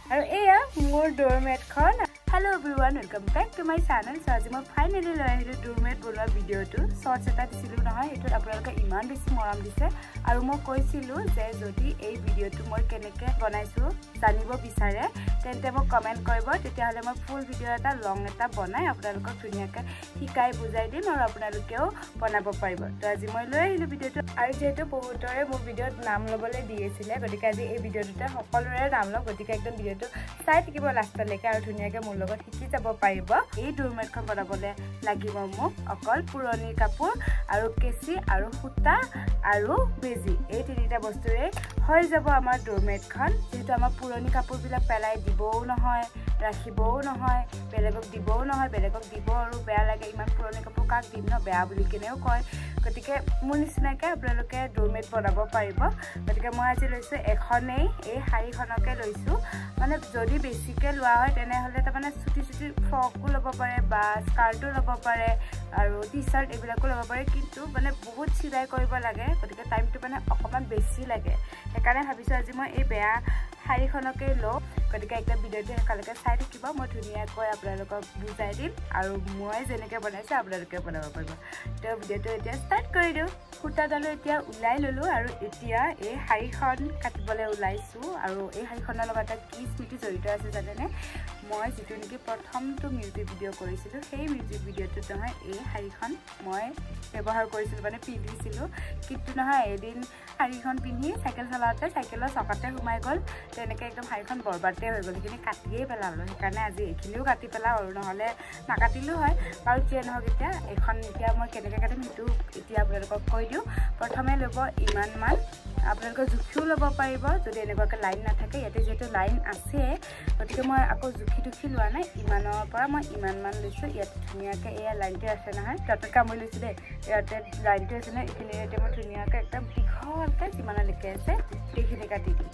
আৰু এয়া মোৰ ডোৰমেটখন Hello everyone, welcome back to my channel. So আজি মই ফাইনালি লৈ আহিলো ডোৰমেট বনোৱা ভিডিওটো শৰ্টস এটা দিছিলো নহয় এটো আপোনালোকে ইমান বেছি মৰম দিছে আৰু মই কৈছিলো যে যদি এই ভিডিওটো মই কেনেকৈ বনাইছো জানিব বিচাৰে তেন্তে মোক কমেন্ট কৰিব তেতিয়া হলে মই ফুল ভিডিও এটা লং এটা বনাই আপোনালোকক ধুনিয়াকৈ শিকাই বুজাই দিম আৰু আপোনালোকেও বনাব পাৰিব তো আজি মই লৈ আহিলো ভিডিওটো আৰু যেহেতু বহুতৰে মোৰ ভিডিওত নাম লবলৈ দিয়েছিলে গতিকে আজি এই ভিডিওটোতে সকলোৰে নাম লওক গতিকে একদম ভিডিওটো চাই থাকিব লাষ্টলৈকে আৰু ধুনিয়াকৈ মোৰ লগত শিকি যাব পাৰিব এই ডোৰমেটখন বনাবলৈ লাগিব মোক অকল পুৰণি কাপোৰ আৰু কেঁচি আৰু সূতা আৰু বেজি এই তিনিটা বস্তুৰে হৈ যাব আমাৰ ডোৰমেটখন যেহেতু আমাৰ পুৰণি কাপোৰবিলাক পেলাই দিবও নহয় ৰাখিবও নহয় বেলেগক দিবও নহয় বেলেগক দিব আৰু বেয়া লাগে ইমান পুৰণি কাপোৰ কাক দিম ন বেয়া বুলি কিনেও কয় গতিকে মোৰ নিচিনাকৈ আপোনালোকে ডোৰমেট বনাব পাৰিব গতিকে মই আজি লৈছোঁ এখনেই এই শাৰীখনকে লৈছোঁ মানে যদি বেছিকৈ লোৱা হয় তেনেহ'লে তাৰমানে চুটি চুটি ফ্ৰকো ল'ব পাৰে বা স্কাৰ্টো ল'ব পাৰে আৰু টি চাৰ্ট এইবিলাকো ল'ব পাৰে কিন্তু মানে বহুত চিলাই কৰিব লাগে গতিকে টাইমটো মানে অকণমান বেছি লাগে সেইকাৰণে ভাবিছোঁ আজি মই এই বেয়া শাৰীখনকে লওঁ গতিকে একটা ভিডিওটো একালৈকে চাই থাকিব মই ধুনীয়াকৈ আপোনালোকক বুজাই দিম আৰু মই যেনেকৈ বনাইছোঁ আপোনালোকে বনাব পাৰিব তো ভিডিওটো এতিয়া ষ্টাৰ্ট কৰি দিওঁ সূতাডালো এতিয়া ওলাই ল'লোঁ আৰু এতিয়া এই শাৰীখন কাটিবলৈ ওলাইছোঁ আৰু এই শাৰীখনৰ লগত এটা কি স্মৃতি জড়িত আছে জানেনে মই যিটো নেকি প্ৰথমটো মিউজিক ভিডিঅ' কৰিছিলোঁ সেই মিউজিক ভিডিঅ'টোত নহয় এই শাৰীখন মই ব্যৱহাৰ কৰিছিলোঁ মানে পিন্ধিছিলোঁ কিন্তু নহয় এদিন শাৰীখন পিন্ধি চাইকেল চলাওঁতে চাইকেলৰ চকাতে সোমাই গ'ল তেনেকৈ একদম শাৰীখন বৰবাদে হৈ গ'ল সেইখিনি কাটিয়েই পেলালোঁ সেইকাৰণে আজি এইখিনিও কাটি পেলাওঁ আৰু নহ'লে নাকাটিলোঁ হয় বাৰু যিয়ে নহওক এতিয়া মই কেনেকৈ কাটিম সেইটো এতিয়া আপোনালোকক কৈ দিওঁ প্ৰথমে ল'ব ইমানমান আপোনালোকে জুখিও ল'ব পাৰিব যদি এনেকুৱাকৈ লাইন নাথাকে ইয়াতে যিহেতু লাইন আছে গতিকে মই আকৌ জুখি লোৱা নাই ইমানৰ পৰা মই ইমানমান লৈছোঁ ইয়াত ধুনীয়াকৈ এয়া লাইনটো আছে নহয় তাতে কামুৰি লৈছোঁ দেই ইয়াতে লাইনটো আছে নহয় এইখিনি এতিয়া মই ধুনীয়াকৈ একদম দীঘলকৈ যিমানলৈকে আছে সেইখিনি কাটি দিম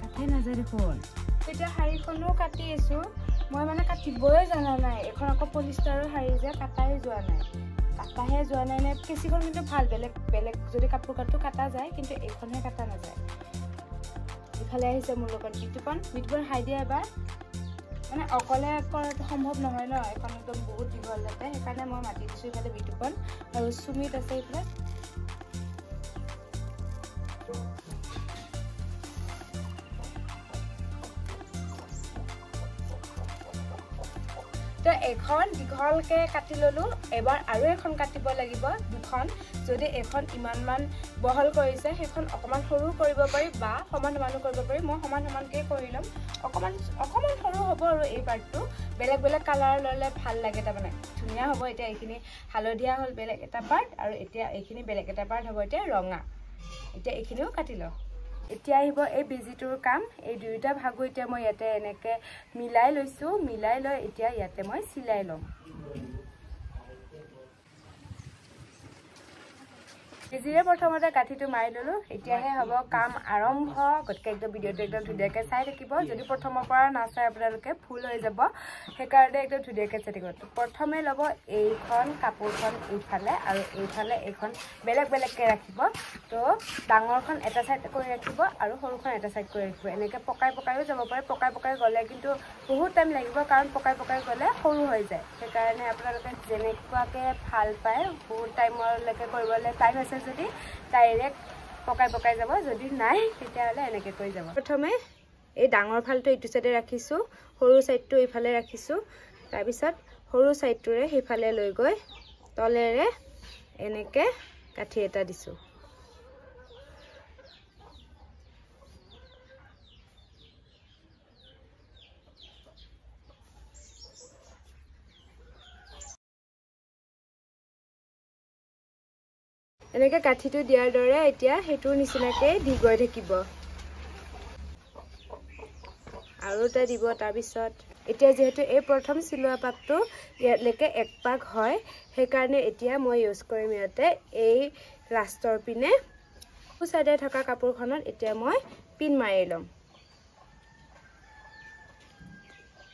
কাটি নাযায় দেখোন এতিয়া শাৰীখনো কাটি আছোঁ মই মানে কাটিবই জানা নাই এখন আকৌ পলিষ্টাৰৰ শাৰী যে কাটাই যোৱা নাই নে কেঁচিখন কিন্তু ভাল বেলেগ যদি কাপোৰ কাটো কাটা যায় কিন্তু এইখনহে কাটা নাযায় ইফালে আহিছে মোৰ লগত বিটুপন হাই দিয়া এবাৰ মানে অকলে কৰাটো সম্ভৱ নহয় ন এখন একদম বহুত দীঘল যাতে সেইকাৰণে মই মাতি দিছোঁ ইফালে বিটুপন আৰু সুমিত আছে এইফালে তো এখন দীঘলকৈ কাটি ল'লোঁ এবাৰ আৰু এখন কাটিব লাগিব দুখন যদি এখন ইমানমান বহল কৰিছে সেইখন অকণমান সৰু কৰিব পাৰি বা সমানো কৰিব পাৰি মই সমানকৈ কৰি ল'ম অকণমান সৰু হ'ব আৰু এই পাৰ্টটো বেলেগ কালাৰ ল'লে ভাল লাগে তাৰমানে ধুনীয়া হ'ব এতিয়া এইখিনি হালধীয়া হ'ল বেলেগ এটা পাৰ্ট আৰু এতিয়া এইখিনি বেলেগ এটা পাৰ্ট হ'ব এতিয়া ৰঙা এতিয়া এইখিনিও কাটি লওঁ এতিয়া আহিব এই বেজিটোৰ কাম এই দুয়োটা ভাগো এতিয়া মই ইয়াতে এনেকৈ মিলাই লৈছোঁ মিলাই লৈ এতিয়া ইয়াতে মই চিলাই ল'ম বেজিৰে প্ৰথমতে গাঁঠিটো মাৰি ল'লোঁ এতিয়াহে হ'ব কাম আৰম্ভ গতিকে একদম ভিডিঅ'টো একদম ধুনীয়াকৈ চাই থাকিব যদি প্ৰথমৰ পৰা নাচাই আপোনালোকে ভুল হৈ যাব সেইকাৰণে একদম ধুনীয়াকৈ চাই থাকিব প্ৰথমে ল'ব এইখন কাপোৰখন এইফালে আৰু এইফালে এইখন বেলেগকৈ ৰাখিব তো ডাঙৰখন এটা চাইড কৰি ৰাখিব আৰু সৰুখন এটা চাইড কৰি ৰাখিব এনেকৈ পকাইও যাব পাৰে পকাই গ'লে কিন্তু বহুত টাইম লাগিব কাৰণ পকাই গ'লে সৰু হৈ যায় সেইকাৰণে আপোনালোকে যেনেকুৱাকৈ ভাল পায় বহুত টাইমলৈকে কৰিবলৈ টাইম আছে যদি ডাইৰেক্ট পকাই যাব যদি নাই তেতিয়াহ'লে এনেকৈ কৰি যাব প্ৰথমে এই ডাঙৰ ফালটো এইটো চাইডে ৰাখিছোঁ সৰু চাইডটো এইফালে ৰাখিছোঁ তাৰপিছত সৰু চাইডটোৰে সেইফালে লৈ গৈ তলেৰে এনেকৈ কাঠি এটা দিছোঁ এনেকৈ কাঠিটো দিয়াৰ দৰে এতিয়া সেইটোৰ নিচিনাকৈ দি গৈ থাকিব আৰু এটা দিব তাৰপিছত এতিয়া যিহেতু এই প্ৰথম চিলোৱা পাকটো ইয়ালৈকে এক পাক হয় সেইকাৰণে এতিয়া মই ইউজ কৰিম ইয়াতে এই লাষ্টৰ পিনে সো চাইডে থকা কাপোৰখনত এতিয়া মই পিন মাৰি ল'ম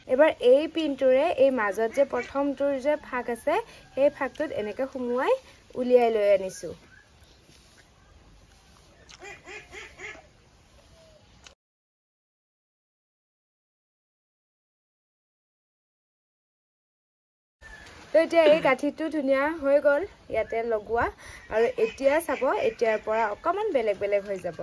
এবাৰ এই পিনটোৰে এই মাজত যে প্ৰথমটোৰ যে ফাক আছে সেই ফাকটোত এনেকৈ সুমুৱাই উলিয়াই লৈ আনিছোঁ তো এতিয়া এই গাঠিটো ধুনীয়া হৈ গ'ল ইয়াতে লগোৱা আৰু এতিয়া চাব এতিয়াৰ পৰা অকমান বেলেগ বেলেগ হৈ যাব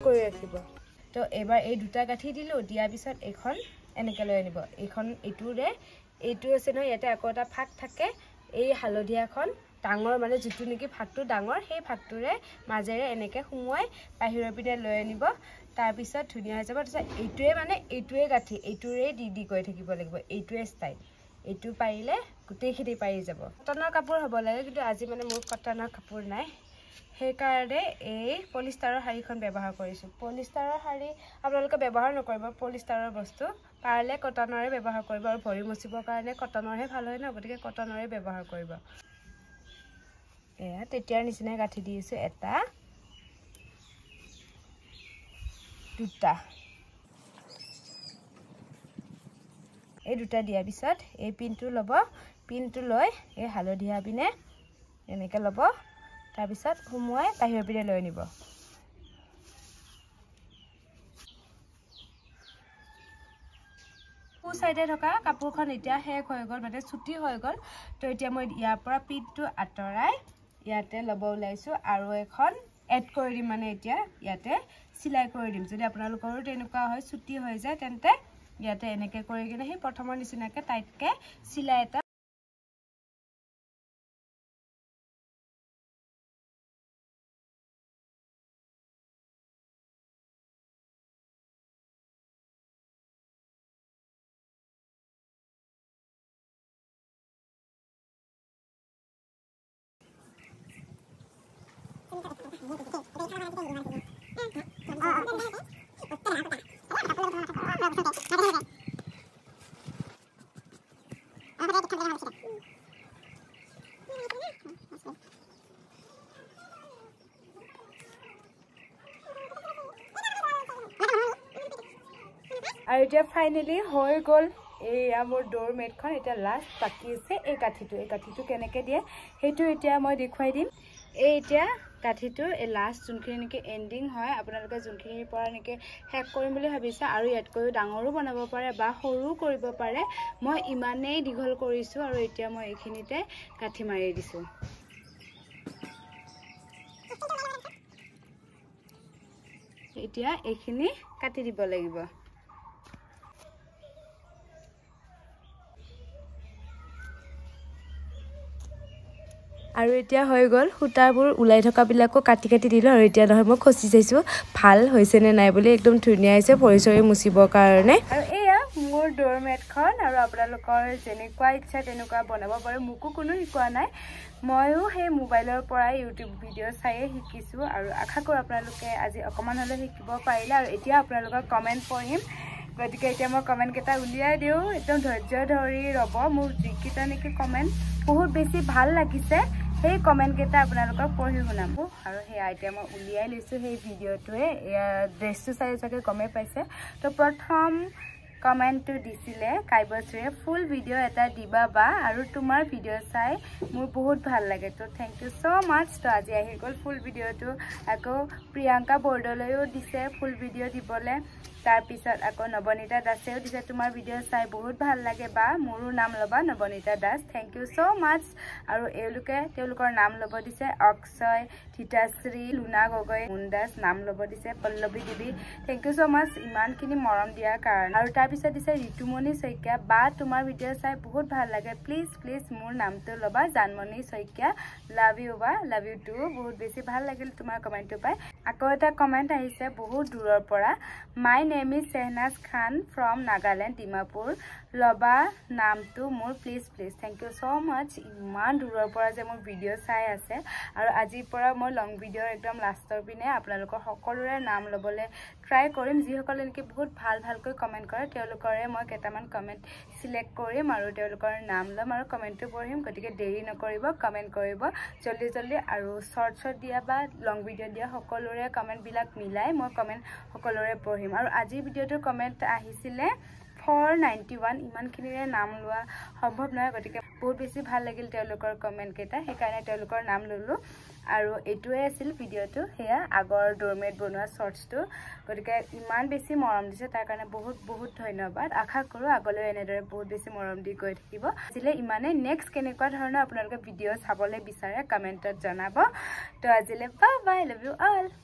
কৰি ৰাখিব তো এবাৰ এই দুটা গাঠি দিলো দিয়াৰ পিছত এখন এনেকে লৈ আনিব এইখন এইটোৰে এইটো আছে ন ইয়াতে আকৌ এটা ফাক থাকে এই হালধিয়াখন ডাঙৰ মানে যেটো নেকি ফাকটো ডাঙৰ সেই ফাকটোৰে মাজেৰে এনেকে সুমুৱাই বাহিৰৰ পিনে লৈ আনিব তাৰ পিছত ধুনিয়া হৈ যাব তাৰপিছত এইটোৱে মানে এইটোৱে গাঠি এইটোৰে দি কৰি থাকিব লাগিব এইটোৱে ষ্টাইল এইটো পাৰিলে গোটেইখিনি পাৰি যাব কটনৰ কাপোৰ হ'ব লাগে কিন্তু আজি মানে মোৰ কটনৰ কাপোৰ নাই সেই কাৰণে এই পলিষ্টাৰৰ শাৰীখন ব্যৱহাৰ কৰিছো পলিষ্টাৰৰ শাৰী আপোনালোকে ব্যৱহাৰ নকৰিব পলিষ্টাৰৰ বস্তু পাৰিলে কটনৰে ব্যৱহাৰ কৰিব আৰু ভৰি মুচিবৰ কাৰণে কটনৰহে ভাল হয় ন গতিকে কটনৰে ব্যৱহাৰ কৰিব এয়া তেতিয়াৰ নিচিনাই গাঠি দিছো এটা দুটা এই দুটা দিয়াৰ পিছত এই পিনটো ল'ব পিনটো লৈ এই হালধিয়া পিনে এনেকে ল'ব তাৰ পিছত সুমুৱাই বাহিৰৰ পিনে লৈ নিব পু সাইডে থকা কাপোৰখন এতিয়া শেষ হৈ গ'ল মানে ছুটি হৈ গ'ল তো এতিয়া মই ইয়াৰ পৰা পিনটো আঁতৰাই ইয়াতে ল'ব ওলাইছো আৰু এখন এড কৰি দিম মানে এতিয়া ইয়াতে সিলাই কৰি দিম যদি আপোনালোকৰো তেনেকুৱা হয় ছুটি হৈ যায় তেন্তে ইয়াতে এনেকে কৰি কিনে সেই প্ৰথমৰ নিচিনাকে টাইটকে সিলাই এটা আৰু এতিয়া ফাইনালি হৈ গ'ল এয়া মোৰ ডোৰমেটখন এতিয়া লাষ্ট বাকি আছে এই গাঠিটো কেনেকে দিয়ে হেতু এতিয়া মই দেখুৱাই দিম এই এতিয়া গাঠিটো এই লাষ্ট যোনখিনি নেকি এন্ডিং হয় আপোনালোকে যোনখিনিৰ পৰা নেকি হেক কৰিম বুলি ভাবিছে আৰু ইয়াতকৈ ডাঙৰো বনাব পাৰে বা সৰু কৰিব পাৰে মই ইমানেই দীঘল কৰিছো আৰু এতিয়া মই এইখিনিতে গাঠি মাৰি দিছো এতিয়া এইখিনি কাটি দিব লাগিব আৰু এতিয়া হৈ গ'ল সুতাবোৰ উলাই থকা বিলাকো কাটি দিলো আৰু এতিয়া নহয় মই খসি চাইছো ভাল হৈছে নে নাই বুলি একদম ধুনিয়া হৈছে পৰিচয় মুচিবৰ কাৰণে আৰু এয়া মোৰ ডোৰমেটখন আৰু আপোনালোকৰ যেনেকুৱা ইচ্ছা তেনেকুৱা বনাব পাৰে মুকো কোনো শিকোৱা নাই ময়ো সেই মোবাইলৰ পৰা ইউটিউব ভিডিঅ চাই শিকিছো আৰু আশা কৰো আপোনালোকে আজি অকমান হলে শিকিব পাৰিলে আৰু এতিয়া আপোনালোকৰ কমেন্ট পঢ়িম গতিকে এতিয়া মই কমেন্ট কেটা উলিয়াই দিও একদম ধৈৰ্য ধৰি ৰব মোৰ যিকিটা নেকি কমেন্ট বহুত বেছি ভাল লাগিছে সেই কমেন্ট কেটা আপোনালোকক পঢ়ি শুনাম আৰু সেই আইটেম মই উলিয়াই লৈছো সেই ভিডিঅটোৱে ড্ৰেছটো চাই চাগে গমে পাইছে তো প্ৰথম কমেন্টটো দিছিলে কাইবশ্ৰীয়ে ফুল ভিডিঅ এটা দিবা বা আৰু তোমাৰ ভিডিঅ চাই মোৰ বহুত ভাল লাগে তো থ্যাংক ইউ সো মাচ তো আজি আহি গ'ল ফুল ভিডিঅটো আকৌ প্ৰিয়াঙ্কা বৰদলৈও দিছে ফুল ভিডিঅ দিবলে তাৰ পিছত আকৌ নবনীতা দাসেও দিছে তোমাৰ ভিডিঅ' চাই বহুত ভাল লাগে বা মোৰো নাম ল'বা Nabanita Das thank you so much আৰু তেওঁলোকৰ নাম ল'ব দিছে অক্ষয় থিতাশ্ৰী লুনা গগৈ মুন্দাস নাম ল'ব দিছে পল্লৱী দেৱী থ্যাংক ইউ সো মাচ ইমানখিনি মৰম দিয়াৰ কাৰণে আৰু তাৰ পিছত দিছে ঋতুমণি শইকীয়া বা তোমাৰ ভিডিঅ' চাই বহুত ভাল লাগে প্লিজ মোৰ নামটো ল'বা জানমণি শইকীয়া লাভ ইউ বা লাভ ইউ টু বহুত বেছি ভাল লাগিল তোমাৰ কমেন্টটো পাই আকৌ এটা কমেন্ট আহিছে বহুত দূৰৰ পৰা my name is Shehnaz Khan from Nagaland Dimapur লবা নামটো মোৰ please thank you so much ইমান দূৰৰ পৰা যে মোৰ ভিডিঅ' চাই আছে আৰু আজিৰ পৰা মই লং ভিডিঅ'ৰ একদম লাষ্টৰ পিনে আপোনালোকৰ সকলোৰে নাম ল'বলৈ ট্ৰাই কৰিম যিসকলে নেকি বহুত ভালকৈ কমেন্ট কৰে তেওঁলোকৰে মই কেইটামান কমেন্ট সিলেক্ট কৰিম আৰু তেওঁলোকৰ নাম ল'ম আৰু কমেন্টটো পঢ়িম গতিকে দেৰি নকৰিব কমেন্ট কৰিব জলদি আৰু শৰ্ট দিয়া বা লং ভিডিঅ' দিয়া সকলোৰে কমেন্টবিলাক মিলাই মই কমেন্ট সকলোৰে পঢ়িম আৰু আজিৰ ভিডিঅ'টোৰ কমেন্ট আহিছিলে 491 ইমানখিনিৰে নাম লোৱা সম্ভৱ নহয় গতিকে বহুত বেছি ভাল লাগিল তেওঁলোকৰ কমেন্ট কেইটা সেইকাৰণে তেওঁলোকৰ নাম ললো আৰু এটোৱে আছিল ভিডিঅ'টো হেয়া আগৰ ডোৰমেট বনোৱা শৰ্টছটো গতিকে ইমান বেছি মৰম দিছে তাৰ কাৰণে বহুত ধন্যবাদ আশা কৰো আগলৈ এনেদৰে বহুত বেছি মৰম দি গৈ থাকিব আজিলে ইমানে নেক্সট কেনেকুৱা ধৰণৰ আপোনালোকে ভিডিঅ' চাবলৈ বিচাৰে কমেন্টত জনাব তো আজিলে বাই লাভ ইউ অল